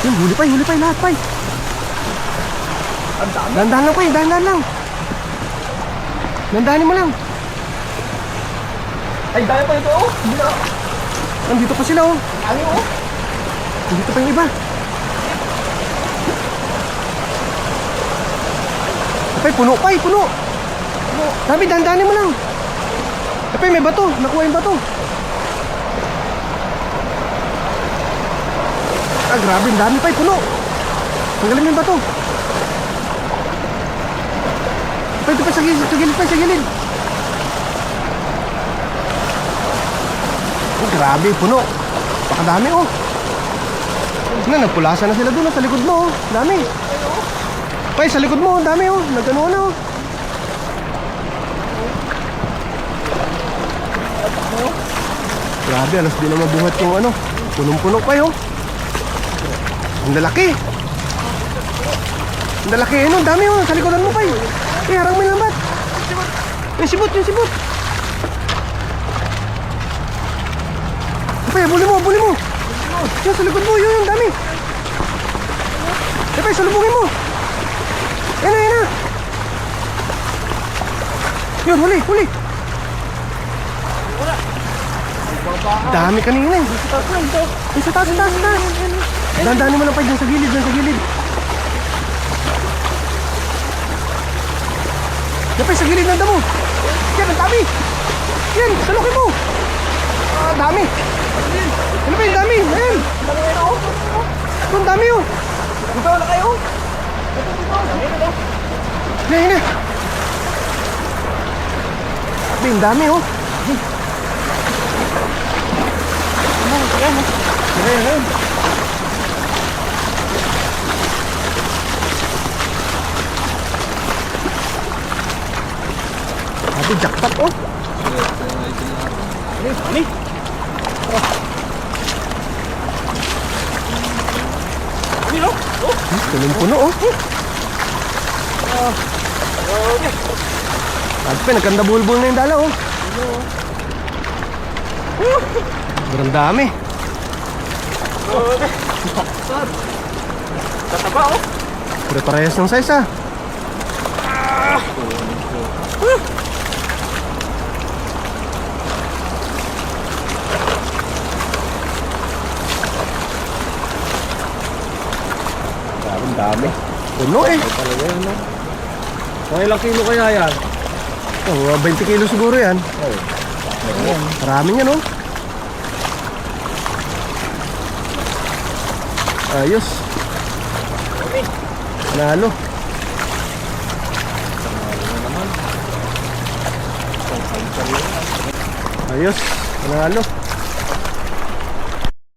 Yung huli pa, lahat pa. Dandahan lang pa, dandahan lang. Dandahanin mo lang. Ay, dahil pa ito, oh. Nandito pa sila, oh. Ano, oh? Nandito pa yung iba. Apay, puno pa, puno. Sabi, dandahanin mo lang. Apay, may bato, nakuha yung bato. Ah, grabe, ang dami pa, puno. Tanggalin mo yung bato. Apay, ito pa sa gilid pa, sa gilid. Oh, grabe, puno. Pakadami, oh. Nagpulasa na sila doon, sa likod mo, oh. Dami. Pay, sa likod mo, dami, oh. Nagano na, oh. Grabe, alas di na mabuhat yung ano. Punong-puno pa, oh. Ang lalaki. Ang lalaki, ano, dami, oh. Sa likodan mo, pay. Eh, harang mo yung lambat. Yung sibot. Pay, buli mo. Yan, sa likod mo, yun, dami. Eh, pay, salubungin mo. Yan na. Yun, huli. Dami kanina eh. Sa taas. Dandanin mo lang pa dyan sa gilid. Yan, sa gilid ng damo. Yan, ang dami. Yan, salukin mo. Ah, dami. Ano ba yung dami? Ayan. Ito, ang dami, oh. Dito na kayo. Yan. Ang dami, oh. Ayan. Ate, jackpot, oh. Ani? Punong-puno, oh. At pa, nagkandabulbul na yung dala, oh. Sobrang dami. Tataba, oh. Pero parehas ng size, ah. Ang dami. Puno, eh. Talaga yan, no? Mga ilang kilo kaya yan? Oh, 20 kilo siguro yan. Marami yan, oh. Ayos. Nalo. Ayos. Nalo.